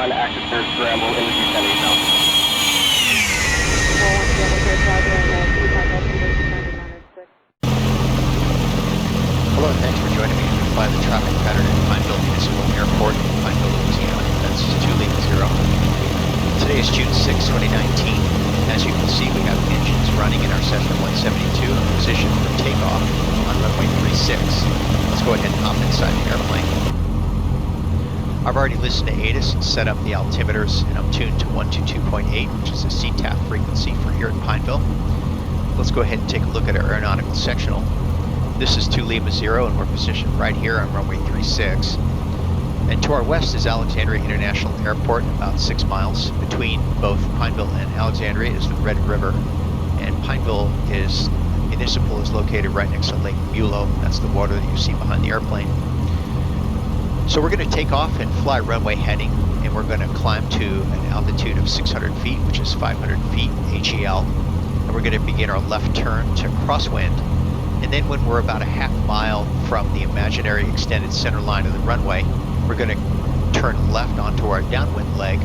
on active third scramble into descending zone. Hello, and thanks for joining me to fly the traffic pattern at Pineville Municipal Airport in Pineville, Louisiana. That's 2-0. Today is June 6, 2019. As you can see, we have engines running in our Cessna 172 in position for takeoff on runway 36. Let's go ahead and hop inside the airplane. I've already listened to ATIS and set up the altimeters, and I'm tuned to 122.8, which is the CTAF frequency for here at Pineville. Let's go ahead and take a look at our aeronautical sectional. This is 2-0, and we're positioned right here on runway 36. And to our west is Alexandria International Airport, about 6 miles. Between both Pineville and Alexandria is the Red River, and Pineville Municipal is located right next to Lake Mulo. That's the water that you see behind the airplane. So we're going to take off and fly runway heading, and we're going to climb to an altitude of 600 feet, which is 500 feet HEL. And we're going to begin our left turn to crosswind. And then when we're about a half mile from the imaginary extended center line of the runway, we're going to turn left onto our downwind leg,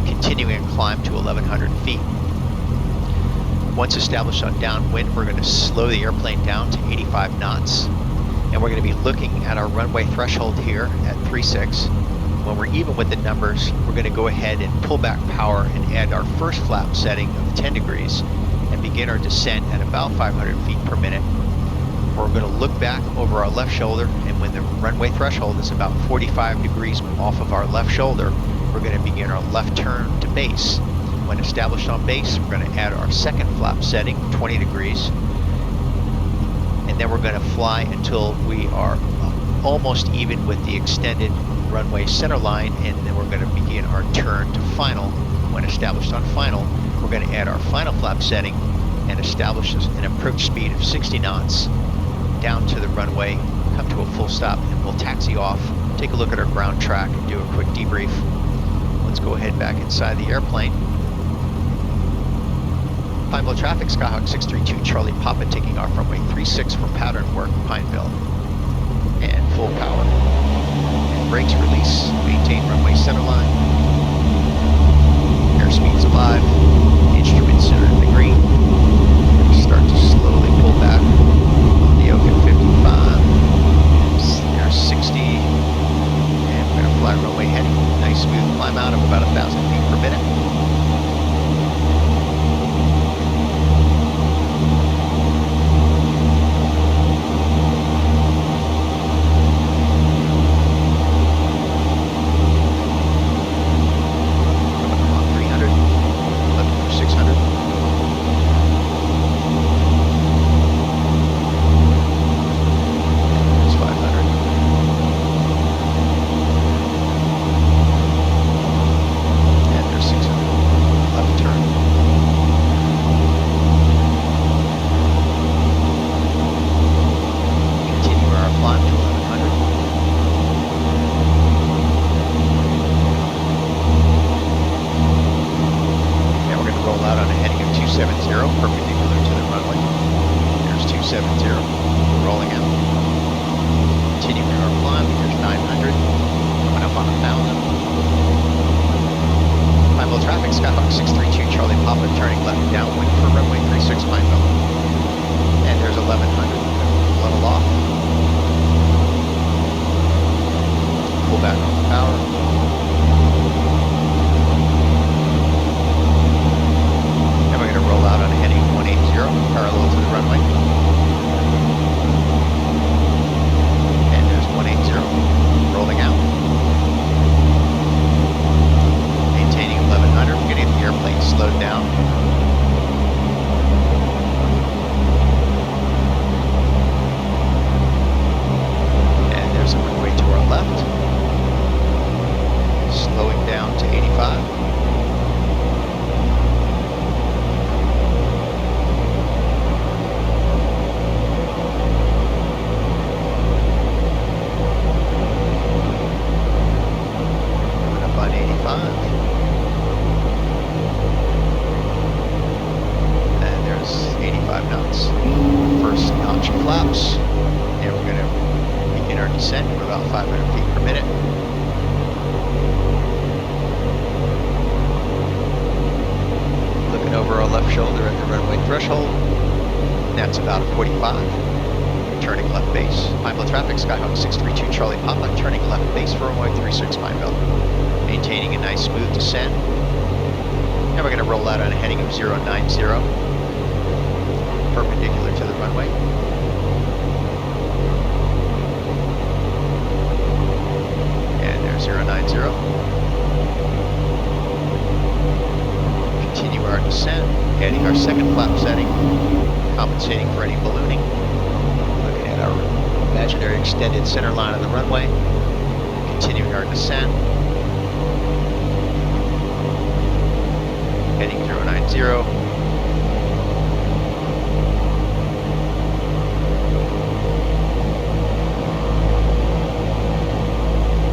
continuing a climb to 1,100 feet. Once established on downwind, we're going to slow the airplane down to 85 knots. And we're going to be looking at our runway threshold here at 36. When we're even with the numbers, we're going to go ahead and pull back power and add our first flap setting of 10 degrees and begin our descent at about 500 feet per minute. We're going to look back over our left shoulder, and when the runway threshold is about 45 degrees off of our left shoulder, we're going to begin our left turn to base. When established on base, we're going to add our second flap setting, 20 degrees, and then we're going to fly until we are almost even with the extended runway center line, and then we're going to begin our turn to final. When established on final, we're going to add our final flap setting and establish an approach speed of 60 knots down to the runway, come to a full stop, and we'll taxi off, take a look at our ground track, and do a quick debrief. Let's go ahead back inside the airplane. Pineville traffic, Skyhawk 632 Charlie Papa taking off runway 36 for pattern work, Pineville. And full power. And brakes release, maintain runway center line. Airspeed's alive, instruments are in the green. Start to slowly pull back on the oak at 55. There's 60. And we're going to fly runway heading. Nice smooth climb out of about 1,000 feet per minute. There's 600. That's about a 45. Turning left base. Pineville traffic, Skyhawk 632 Charlie Papa, turning left base for runway 36 Pineville. Maintaining a nice smooth descent. And we're going to roll out on a heading of 090, perpendicular to the runway. And there's 090. Continue our descent, adding our second flap setting, compensating for any ballooning. Looking at our imaginary extended center line of the runway, continuing our descent. Heading 090.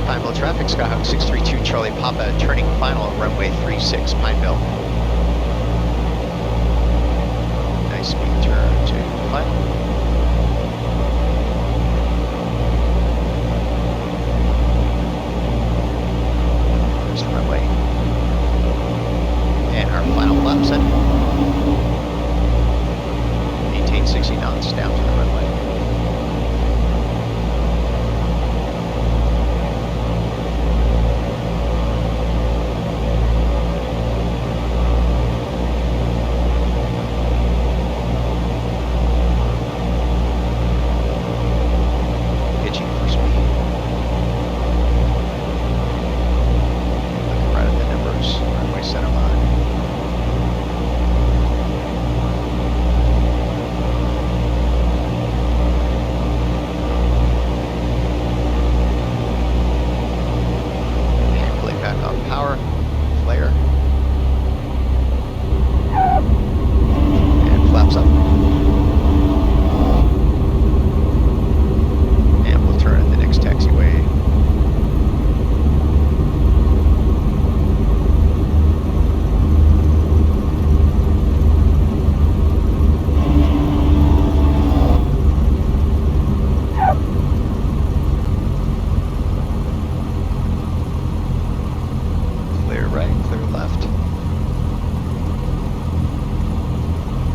Pineville traffic, Skyhawk 632 Charlie Papa, turning final on runway 36 Pineville. Nice speed turn to final. There's the runway. And our final flap setting. Maintain 60 knots down to the runway. Pitching for speed. Looking right at the numbers, runway center line. Power, flare, and flaps up. And we'll turn at the next taxiway.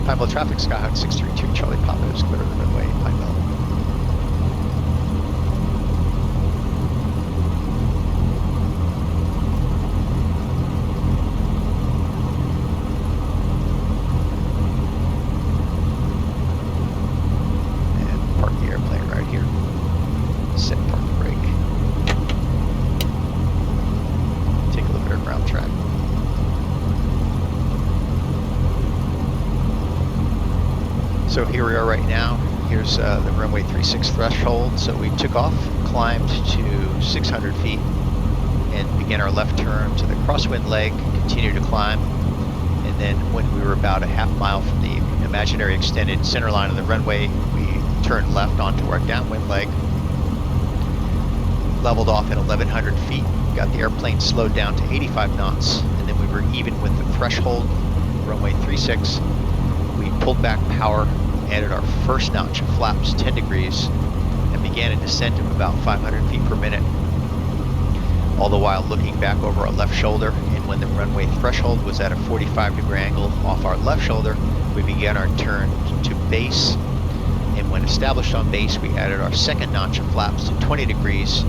Pineville traffic, Skyhawk 632 Charlie Papa is clear of the runway, Pineville. And park the airplane right here. Set park brake. Take a look at our ground track. So here we are right now. Here's the runway 36 threshold. So we took off, climbed to 600 feet, and began our left turn to the crosswind leg, continued to climb, and then when we were about a half mile from the imaginary extended center line of the runway, we turned left onto our downwind leg, leveled off at 1,100 feet, got the airplane slowed down to 85 knots, and then we were even with the threshold, runway 36. We pulled back power, added our first notch of flaps 10 degrees, and began a descent of about 500 feet per minute, all the while looking back over our left shoulder. And when the runway threshold was at a 45-degree angle off our left shoulder, we began our turn to base. And when established on base, we added our second notch of flaps to 20 degrees,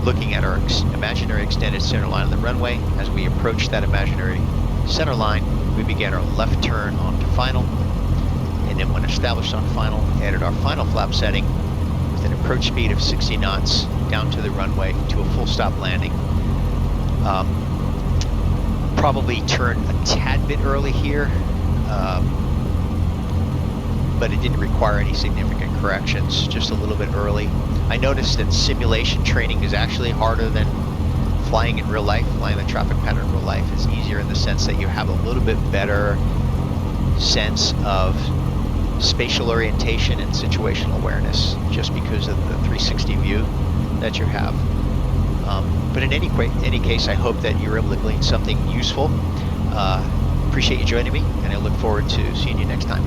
looking at our imaginary extended center line of the runway. As we approached that imaginary center line, we began our left turn onto final, and then when established on final, added our final flap setting with an approach speed of 60 knots down to the runway to a full stop landing. Probably turned a tad bit early here, but it didn't require any significant corrections, just a little bit early. I noticed that simulation training is actually harder than flying in real life. Flying the traffic pattern in real life is easier in the sense that you have a little bit better sense of spatial orientation and situational awareness just because of the 360 view that you have. But in any case, I hope that you're able to glean something useful. Appreciate you joining me, and I look forward to seeing you next time.